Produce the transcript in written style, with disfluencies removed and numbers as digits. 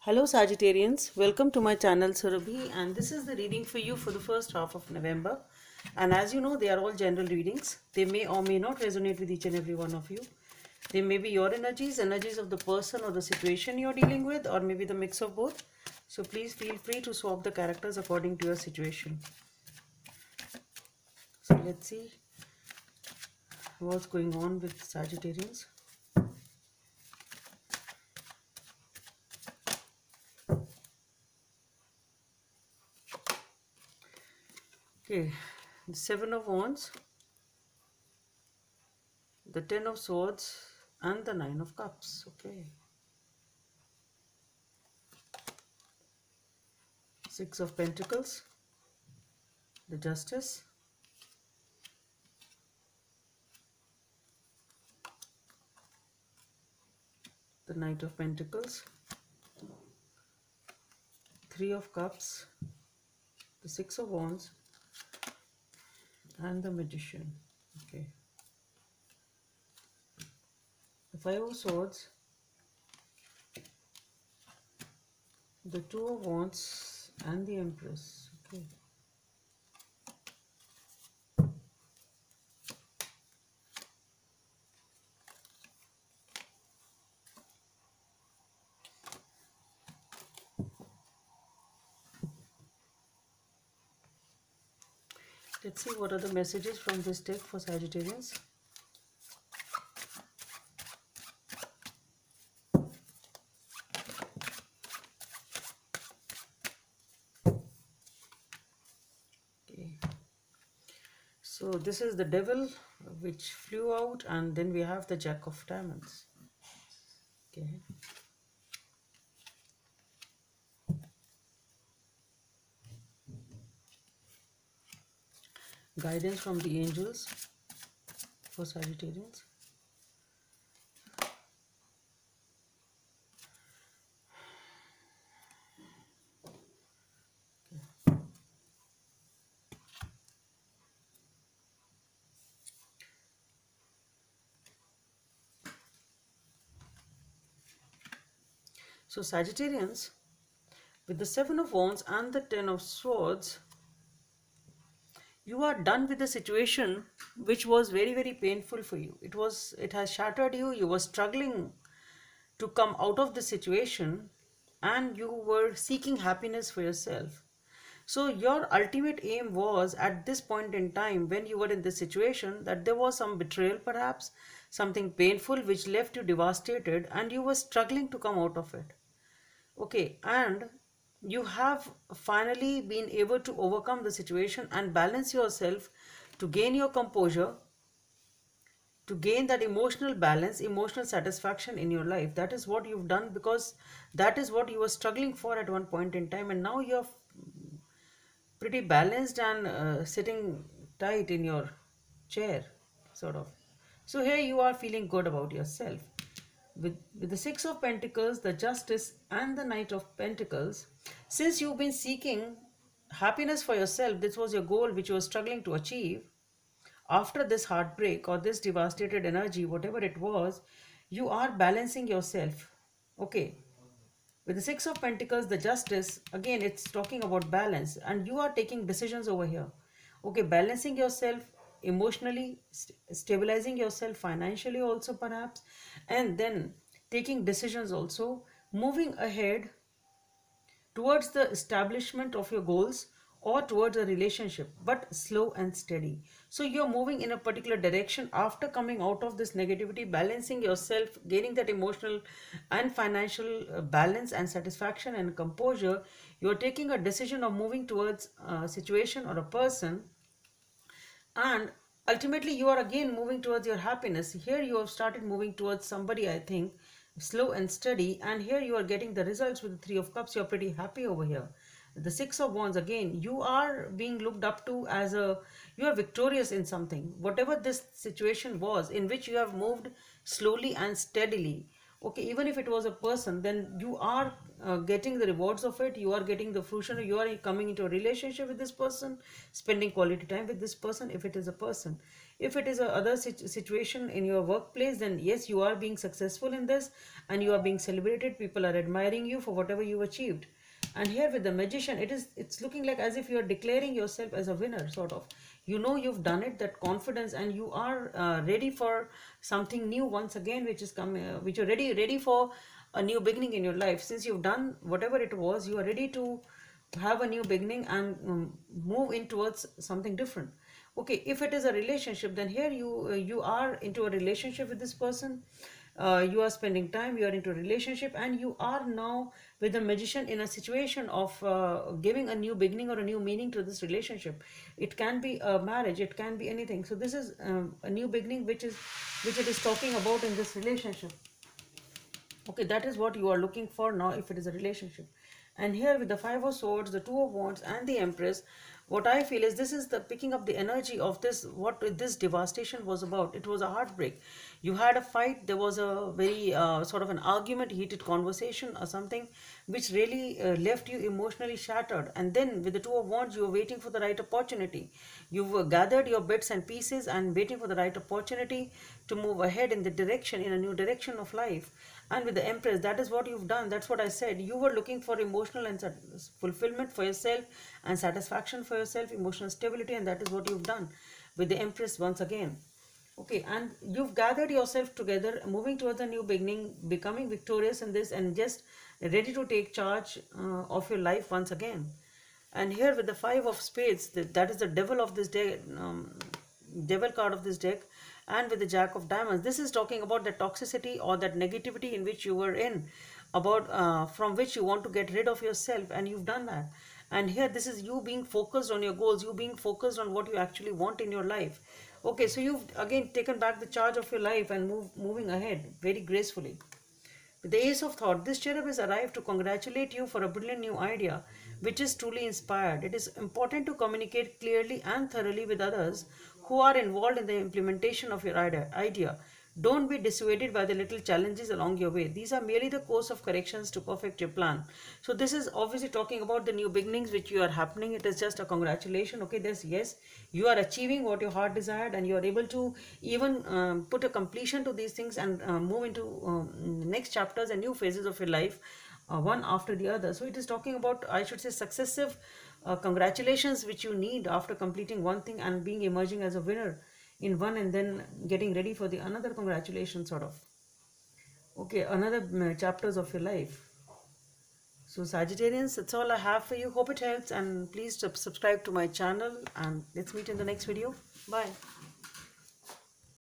Hello Sagittarians, welcome to my channel Surabhi, and this is the reading for you for the first half of November. And as you know, they are all general readings. They may or may not resonate with each and every one of you. They may be your energies of the person or the situation you're dealing with, or maybe the mix of both. So please feel free to swap the characters according to your situation. So let's see what's going on with Sagittarians. Okay, the Seven of Wands, the Ten of Swords, and the Nine of Cups. Okay. Six of Pentacles, the Justice, the Knight of Pentacles, Three of Cups, the Six of Wands, and the Magician. Okay. The Five of Swords, the Two of Wands, and the Empress. Okay. Let's see what are the messages from this deck for Sagittarians. Okay. So this is the Devil which flew out, and then we have the Jack of Diamonds. Okay. Guidance from the angels for Sagittarians. So Sagittarians, with the Seven of Wands and the Ten of Swords, you are done with the situation which was very painful for you. It has shattered you. You were struggling to come out of the situation, and you were seeking happiness for yourself. So your ultimate aim was, at this point in time when you were in this situation, that there was some betrayal, perhaps something painful which left you devastated, and you were struggling to come out of it. Okay, and you have finally been able to overcome the situation and balance yourself to gain your composure, to gain that emotional balance, emotional satisfaction in your life. That is what you've done, because that is what you were struggling for at one point in time, and now you're pretty balanced and sitting tight in your chair, sort of. So here you are feeling good about yourself. With the Six of Pentacles, the Justice, and the Knight of Pentacles, since you've been seeking happiness for yourself, this was your goal which you were struggling to achieve. After this heartbreak or this devastated energy, whatever it was, you are balancing yourself. Okay. With the Six of Pentacles, the Justice, again, it's talking about balance, and you are taking decisions over here. Okay, balancing yourself emotionally, stabilizing yourself financially also perhaps, and then taking decisions also, moving ahead towards the establishment of your goals or towards a relationship, but slow and steady. So you're moving in a particular direction after coming out of this negativity, balancing yourself, gaining that emotional and financial balance and satisfaction and composure. You're taking a decision of moving towards a situation or a person, and ultimately you are again moving towards your happiness. Here you have started moving towards somebody, I think, slow and steady, and here you are getting the results with the Three of Cups. You're pretty happy over here. The Six of Wands, again, you are being looked up to as a, you are victorious in something, whatever this situation was in which you have moved slowly and steadily. Okay, even if it was a person, then you are getting the rewards of it. You are getting the fruition. You are coming into a relationship with this person, spending quality time with this person if it is a person. If it is a other situation in your workplace, then yes, you are being successful in this and you are being celebrated. People are admiring you for whatever you achieved. And here with the Magician, it's looking like as if you are declaring yourself as a winner, sort of. You know you've done it, that confidence, and you are ready for something new once again, which is coming, which you're ready for a new beginning in your life. Since you've done whatever it was, you are ready to have a new beginning and move in towards something different. Okay, if it is a relationship, then here you are into a relationship with this person. You are spending time, you are into a relationship, and you are now with the Magician in a situation of giving a new beginning or a new meaning to this relationship. It can be a marriage, it can be anything. So this is a new beginning which it is talking about in this relationship. Okay, that is what you are looking for now if it is a relationship. And here with the Five of Swords, the Two of Wands, and the Empress, what I feel is this is the picking up the energy of this, what this devastation was about. It was a heartbreak. You had a fight, there was a very sort of an argument, heated conversation or something, which really left you emotionally shattered. And then with the Two of Wands, you were waiting for the right opportunity. You've gathered your bits and pieces and waiting for the right opportunity to move ahead in the direction, in a new direction of life. And with the Empress, that is what you've done. That's what I said. You were looking for emotional and fulfillment for yourself and satisfaction for yourself, emotional stability, and that is what you've done with the Empress once again. Okay, and you've gathered yourself together, moving towards a new beginning, becoming victorious in this, and just ready to take charge of your life once again. And here with the Five of Spades, that is the devil of this deck, devil card of this deck, and with the Jack of Diamonds, this is talking about the toxicity or that negativity in which you were in, about from which you want to get rid of yourself, and you've done that. And here this is you being focused on your goals, you being focused on what you actually want in your life. Okay, so you've again taken back the charge of your life and moving ahead very gracefully. With the Ace of Thought, this cherub has arrived to congratulate you for a brilliant new idea, which is truly inspired. It is important to communicate clearly and thoroughly with others who are involved in the implementation of your idea. Don't be dissuaded by the little challenges along your way. These are merely the course of corrections to perfect your plan. So this is obviously talking about the new beginnings which you are happening. It is just a congratulation. Okay, there's yes, you are achieving what your heart desired, and you are able to even put a completion to these things and move into next chapters and new phases of your life, one after the other. So it is talking about, I should say, successive congratulations which you need after completing one thing and being emerging as a winner in one, and then getting ready for the another congratulations, sort of. Okay, another chapters of your life. So Sagittarians, that's all I have for you. Hope it helps, and please subscribe to my channel, and let's meet in the next video. Bye.